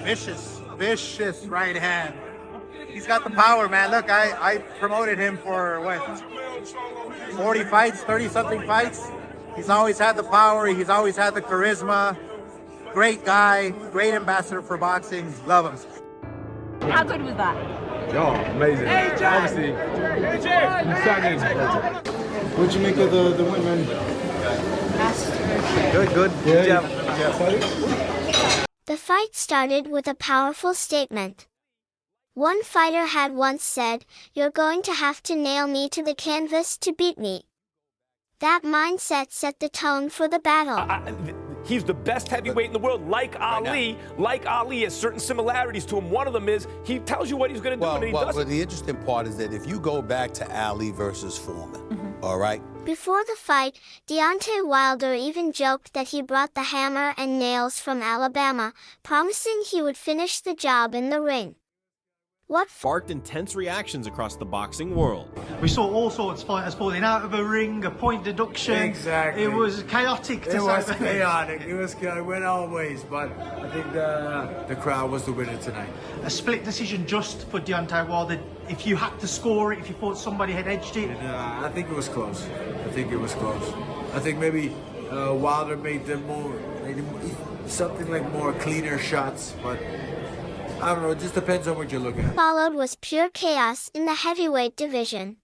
Vicious right hand. He's got the power, man. Look, I promoted him for, what, 40 fights, 30-something fights. He's always had the power. He's always had the charisma. Great guy, great ambassador for boxing. Love him. How good was that? Oh, amazing. Obviously, What'd you make of the win, man? Good. Yeah. The fight started with a powerful statement. One fighter had once said, "You're going to have to nail me to the canvas to beat me." That mindset set the tone for the battle. He's the best heavyweight in the world, like Ali. Like Ali has certain similarities to him. One of them is he tells you what he's going to do, and he does it. But the interesting part is that if you go back to Ali versus Foreman, all right? Before the fight, Deontay Wilder even joked that he brought the hammer and nails from Alabama, promising he would finish the job in the ring. What sparked intense reactions across the boxing world. We saw all sorts of fighters falling out of a ring, a point deduction. Exactly. It was chaotic. It was chaotic. It went all ways, but I think the crowd was the winner tonight. A split decision just for Deontay Wilder. If you had to score it, if you thought somebody had edged it. I think it was close. I think maybe Wilder made them something like more cleaner shots, but I don't know, it just depends on what you're looking at. Followed was pure chaos in the heavyweight division.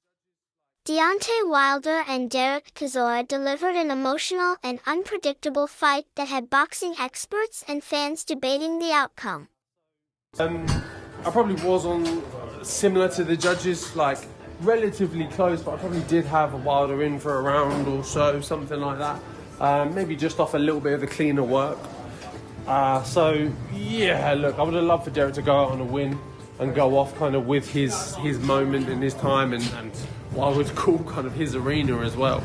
Deontay Wilder and Derek Chisora delivered an emotional and unpredictable fight that had boxing experts and fans debating the outcome. I probably was on similar to the judges, like relatively close, but I probably did have a Wilder in for a round or so, something like that. Maybe just off a little bit of the cleaner work. So yeah, look, I would have loved for Derek to go out on a win and go off kind of with his moment and his time and what I would call kind of his arena as well.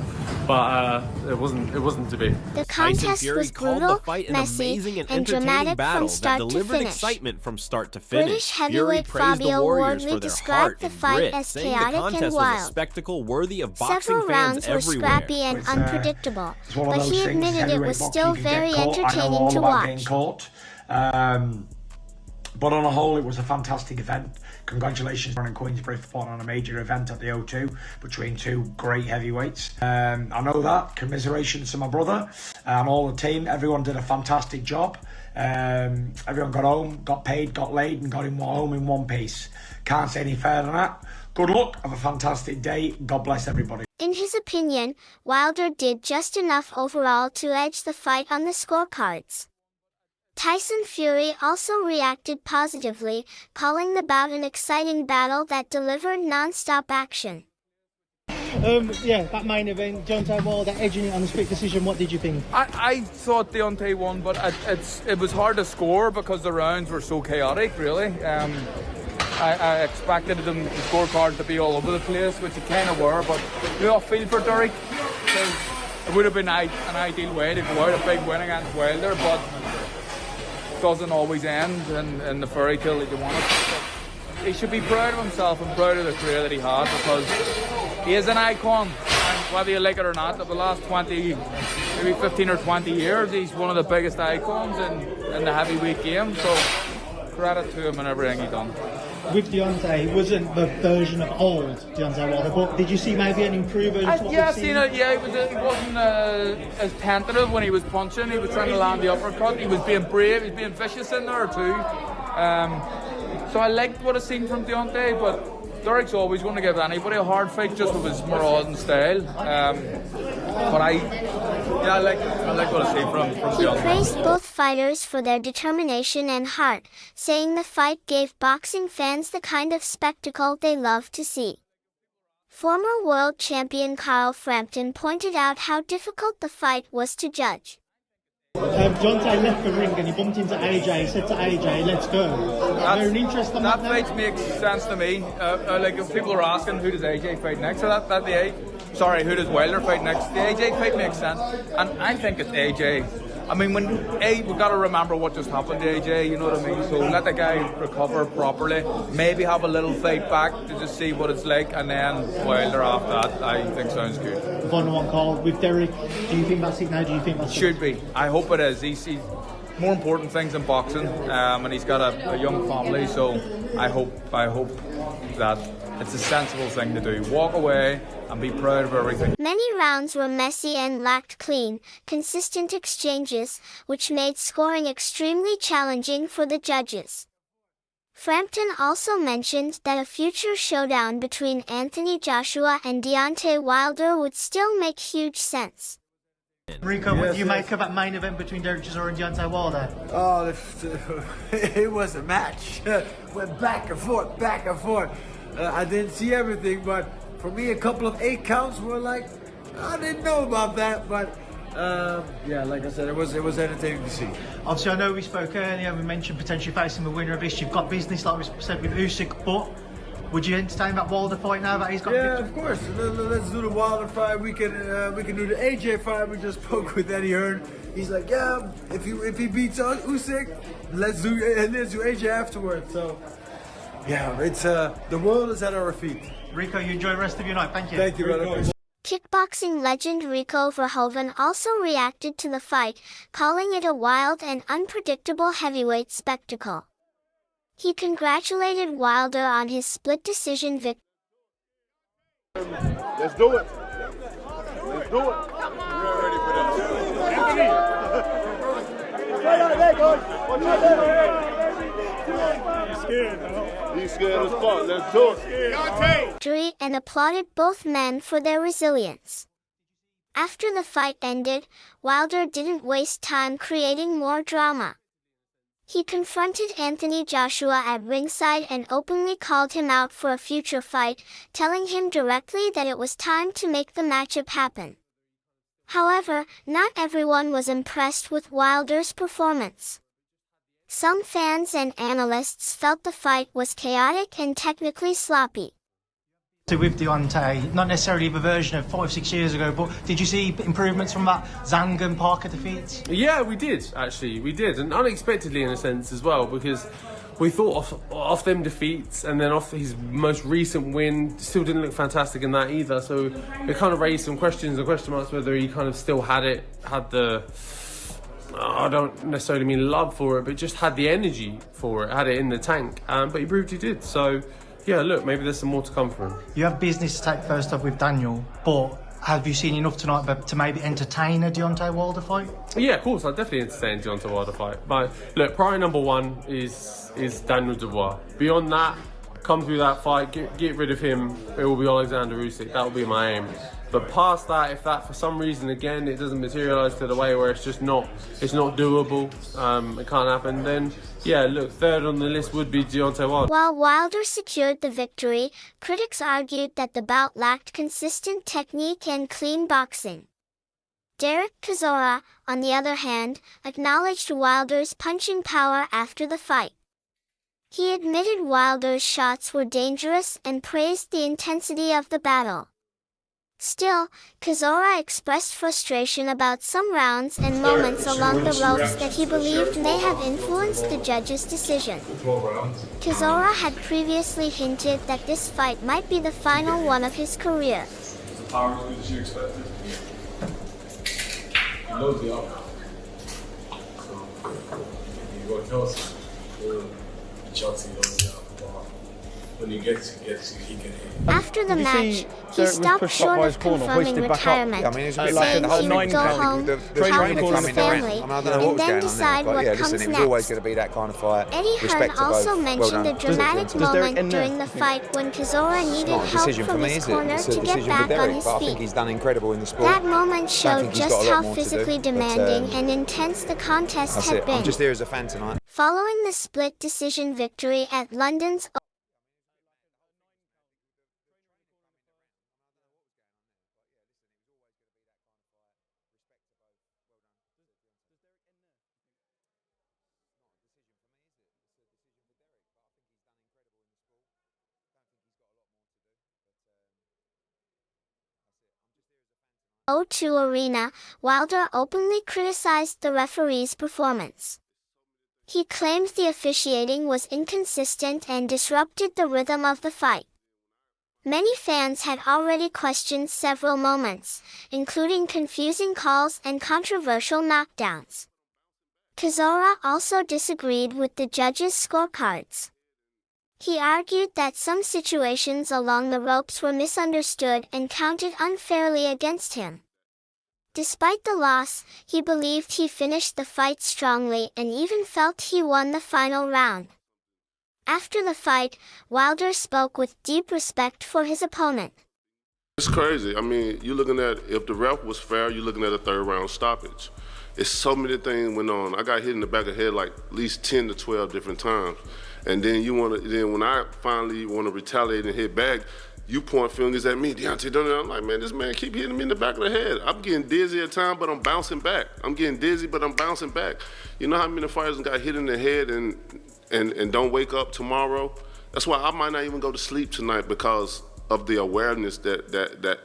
But it wasn't to be. The contest was brutal, messy, and dramatic from start to finish. Excitement from start to finish. British heavyweight Fabio Wardley described the fight as chaotic and wild. Was a spectacle worthy of boxing Several rounds were scrappy and unpredictable, but he admitted it was still very entertaining to watch. But on a whole, it was a fantastic event. Congratulations on Queensbury for putting on a major event at the O2 between two great heavyweights. I know that. Commiserations to my brother and all the team. Everyone did a fantastic job. Everyone got home, got paid, got laid, and got home in one piece. Can't say any fairer than that. Good luck. Have a fantastic day. God bless everybody. In his opinion, Wilder did just enough overall to edge the fight on the scorecards. Tyson Fury also reacted positively, calling the bout an exciting battle that delivered non-stop action. Yeah, that main event, Deontay Wilder edging it on the split decision. What did you think? I thought Deontay won, but it was hard to score because the rounds were so chaotic, really. I expected the scorecard to be all over the place, which it kind of were, but I feel for Derek. It would have been an ideal way to go out, a big win against Wilder, but doesn't always end in the fairy tale that you want it. He should be proud of himself and proud of the career that he had, because he is an icon, and whether you like it or not, of the last 20, maybe 15 or 20 years, he's one of the biggest icons in the heavyweight game, so credit to him and everything he's done. With Deontay, it wasn't the version of old Deontay Wilder, but did you see maybe an improvement? Yeah, I've seen it. Yeah, he wasn't as tentative when he was punching. He was trying to land the uppercut. He was being brave. He was being vicious in there too. So I liked what I seen from Deontay, but Derek's always going to give anybody a hard fight just with his marauding style. But I like what I see from Deontay. He praised both fighters for their determination and heart, saying the fight gave boxing fans the kind of spectacle they love to see. Former world champion Carl Frampton pointed out how difficult the fight was to judge. Deontay left the ring and he bumped into AJ. He said to AJ, "Let's go." Is there an interest on that? That fight makes sense to me. Like if people are asking who does AJ fight next, so who does Wilder fight next? The AJ fight makes sense, and I think it's AJ. I mean, we've got to remember what just happened to AJ, you know what I mean? So let the guy recover properly, maybe have a little fight back to just see what it's like, and then Wilder after that, I think sounds good. The final one call with Derek, do you think that's it now? Do you think that's Should be. I hope it is. more important things in boxing, and he's got a young family. So I hope that it's a sensible thing to do. Walk away and be proud of everything. Many rounds were messy and lacked clean, consistent exchanges, which made scoring extremely challenging for the judges. Frampton also mentioned that a future showdown between Anthony Joshua and Deontay Wilder would still make huge sense. Rico, what do you make of that main event between Derek Chisora and Deontay Wilder? Oh, it was a match. Went back and forth, back and forth. I didn't see everything, but for me, a couple of 8 counts were like, I didn't know about that, but yeah, like I said, it was entertaining to see. Obviously, I know we spoke earlier, we mentioned potentially facing the winner of this. You've got business, like we said, with Usyk, but would you entertain that Wilder fight now that he's got? Yeah, of course. Let's do the Wilder fight. We can do the AJ fight. We just spoke with Eddie Hearn. He's like, yeah, if he beats Usyk, let's do AJ afterwards. So yeah, it's the world is at our feet. Rico, you enjoy the rest of your night. Thank you. Thank you, brother. Kickboxing legend Rico Verhoeven also reacted to the fight, calling it a wild and unpredictable heavyweight spectacle. He congratulated Wilder on his split decision victory. Let's do it. Let's do it. We're ready for that. He's scared, though. He's scared as fuck. Let's do it. Victory and applauded both men for their resilience. After the fight ended, Wilder didn't waste time creating more drama. He confronted Anthony Joshua at ringside and openly called him out for a future fight, telling him directly that it was time to make the matchup happen. However, not everyone was impressed with Wilder's performance. Some fans and analysts felt the fight was chaotic and technically sloppy. With Deontay, not necessarily the version of 5-6 years ago, but did you see improvements from that Zhang and Parker defeats? Yeah, we did, actually. We did, and unexpectedly in a sense as well, because we thought off them defeats and then off his most recent win, still didn't look fantastic in that either. So it kind of raised some questions and question marks whether he kind of still had the, I don't necessarily mean love for it, but just had the energy for it, had it in the tank. But he proved he did. So yeah, look, maybe there's some more to come from him. You have business to take first up with Daniel, but have you seen enough tonight to maybe entertain a Deontay Wilder fight? Yeah, of course, I'd definitely entertain Deontay Wilder fight. But look, priority number one is Daniel Dubois. Beyond that, come through that fight, get rid of him. It will be Alexander Usyk. That will be my aim. But past that, if that for some reason again it doesn't materialise to the way where it's not doable, it can't happen, then yeah, look, third on the list would be Deontay Wilder. While Wilder secured the victory, critics argued that the bout lacked consistent technique and clean boxing. Derek Chisora, on the other hand, acknowledged Wilder's punching power after the fight. He admitted Wilder's shots were dangerous and praised the intensity of the battle. Still, Chisora expressed frustration about some rounds and moments along the ropes that he believed may have influenced the judge's decision. Chisora had previously hinted that this fight might be the final one of his career. How as good as you expected? He knows the outcome. So, you got to tell us, Chelsea knows the outcome. When he gets, he can hit. After the match, he stopped short of confirming retirement, saying he would go home, help his family, and then decide what comes next. Eddie Hearn also mentioned a dramatic moment during the fight when Chisora needed help from his corner to get back on his feet. That moment showed just how physically demanding and intense the contest had been. I'm just here as a fan tonight. Following the split decision victory at London's O2 Arena, Wilder openly criticized the referee's performance. He claimed the officiating was inconsistent and disrupted the rhythm of the fight. Many fans had already questioned several moments, including confusing calls and controversial knockdowns. Chisora also disagreed with the judges' scorecards. He argued that some situations along the ropes were misunderstood and counted unfairly against him. Despite the loss, he believed he finished the fight strongly and even felt he won the final round. After the fight, Wilder spoke with deep respect for his opponent. It's crazy. I mean, you're looking at, if the ref was fair, you're looking at a third round stoppage. It's so many things went on. I got hit in the back of the head like at least 10 to 12 different times. And then when I finally want to retaliate and hit back, you point fingers at me, Deontay, don't you? I'm like, man, this man keep hitting me in the back of the head. I'm getting dizzy at times, but I'm bouncing back. I'm getting dizzy, but I'm bouncing back. You know how many fighters got hit in the head and don't wake up tomorrow? That's why I might not even go to sleep tonight, because of the awareness of the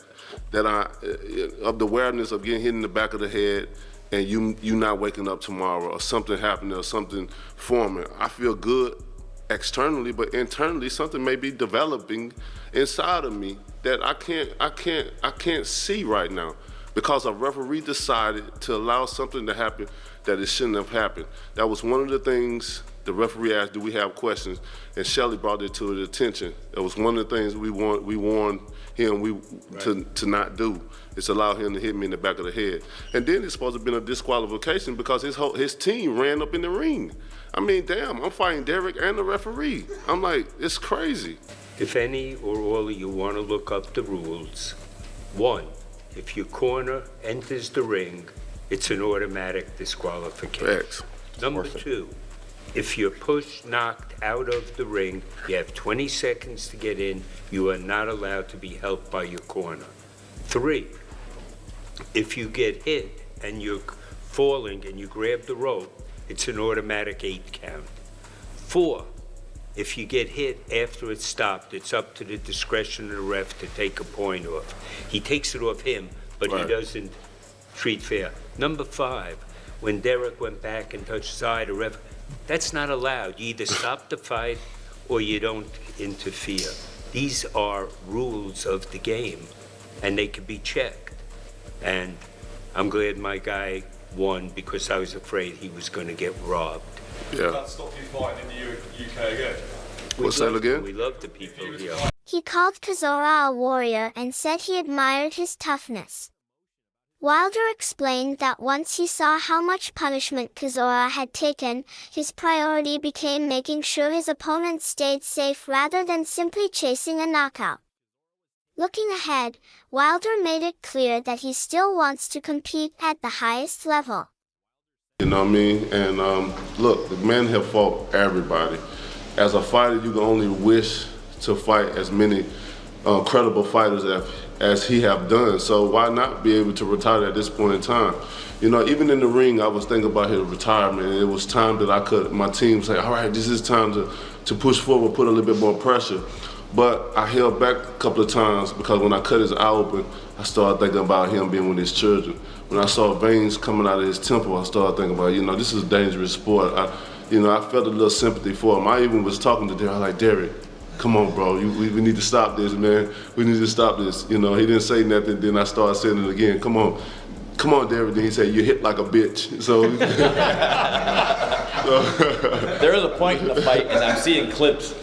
awareness of getting hit in the back of the head and you not waking up tomorrow, or something happening, or something forming. I feel good externally, but internally something may be developing inside of me that I can't see right now, because a referee decided to allow something to happen that it shouldn't have happened. That was one of the things the referee asked, do we have questions? And Shelley brought it to his attention. That was one of the things we warned him to not do. It's allow him to hit me in the back of the head. And then it's supposed to have been a disqualification because his team ran up in the ring. I mean, damn, I'm fighting Derek and the referee. I'm like, it's crazy. If any or all of you want to look up the rules, 1, if your corner enters the ring, it's an automatic disqualification. X. Number 2, if you're pushed, knocked out of the ring, you have 20 seconds to get in. You are not allowed to be helped by your corner. 3, if you get hit and you're falling and you grab the rope, it's an automatic 8 count. 4, if you get hit after it's stopped, it's up to the discretion of the ref to take a point off. He takes it off him, but he doesn't treat fair. Number 5, when Derek went back and touched his eye, the ref, that's not allowed. You either stop the fight or you don't interfere. These are rules of the game, and they can be checked. And I'm glad my guy won, because I was afraid he was going to get robbed. Yeah. Does that stop you fighting in the UK again? What's that again? We love the people here. He called Chisora a warrior and said he admired his toughness. Wilder explained that once he saw how much punishment Chisora had taken, his priority became making sure his opponent stayed safe rather than simply chasing a knockout. Looking ahead, Wilder made it clear that he still wants to compete at the highest level. You know what I mean? And look, the men have fought everybody. As a fighter, you can only wish to fight as many credible fighters as he have done. So why not be able to retire at this point in time? You know, even in the ring, I was thinking about his retirement. And it was time that my team say, all right, this is time to push forward, put a little bit more pressure. But I held back a couple of times, because when I cut his eye open, I started thinking about him being with his children. When I saw veins coming out of his temple, I started thinking about, you know, this is a dangerous sport. I felt a little sympathy for him. I even was talking to Derek. I was like, Derek, come on, bro. We need to stop this, man. We need to stop this. You know, he didn't say nothing. Then I started saying it again. Come on, Derek. Then he said, you hit like a bitch. So. There is a point in the fight, and I'm seeing clips.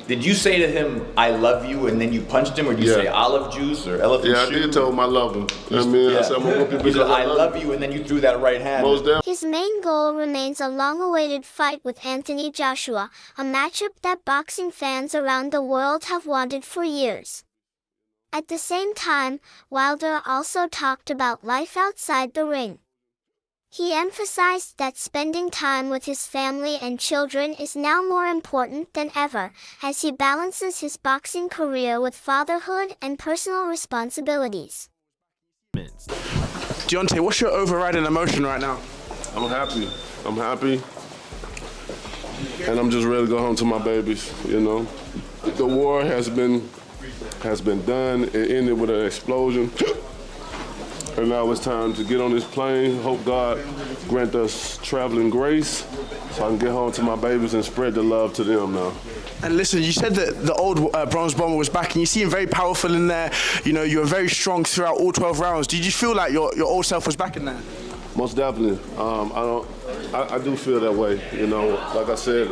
Did you say to him, I love you, and then you punched him, or did you say olive juice or elephant shoe? Yeah, I did tell him I love him. I mean, I said, I'm gonna whoop you because I love you, and then you threw that right hand. His main goal remains a long-awaited fight with Anthony Joshua, a matchup that boxing fans around the world have wanted for years. At the same time, Wilder also talked about life outside the ring. He emphasized that spending time with his family and children is now more important than ever, as he balances his boxing career with fatherhood and personal responsibilities. Deontay, what's your overriding emotion right now? I'm happy. And I'm just ready to go home to my babies, you know. The war has been done. It ended with an explosion. And now it's time to get on this plane. Hope God grant us traveling grace so I can get home to my babies and spread the love to them now. And listen, you said that the old Bronze Bomber was back, and you seem very powerful in there. You know, you were very strong throughout all 12 rounds. Did you feel like your old self was back in there? Most definitely. I do feel that way. You know, like I said,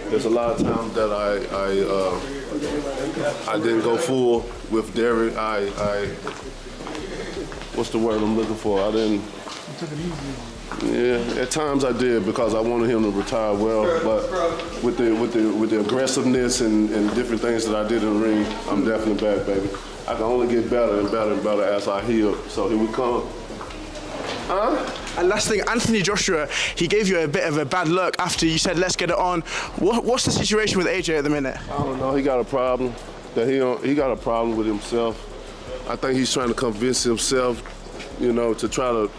there's a lot of times that I didn't go full with Derek. What's the word I'm looking for? I didn't. Yeah, at times I did because I wanted him to retire well. But with the aggressiveness and different things that I did in the ring, I'm definitely back, baby. I can only get better and better and better as I heal. So here we come. And last thing, Anthony Joshua, he gave you a bit of a bad look after you said, let's get it on. What's the situation with AJ at the minute? I don't know. He got a problem. He got a problem with himself. I think he's trying to convince himself, you know, to try to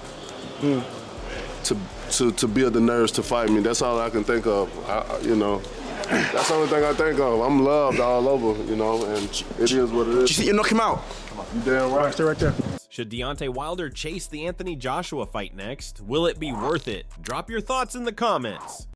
to build the nerves to fight me. That's all I can think of. You know, that's the only thing I think of. I'm loved all over, you know, and it is what it is. Do you think you'll knock him out? You damn right. Stay right there. Should Deontay Wilder chase the Anthony Joshua fight next? Will it be worth it? Drop your thoughts in the comments.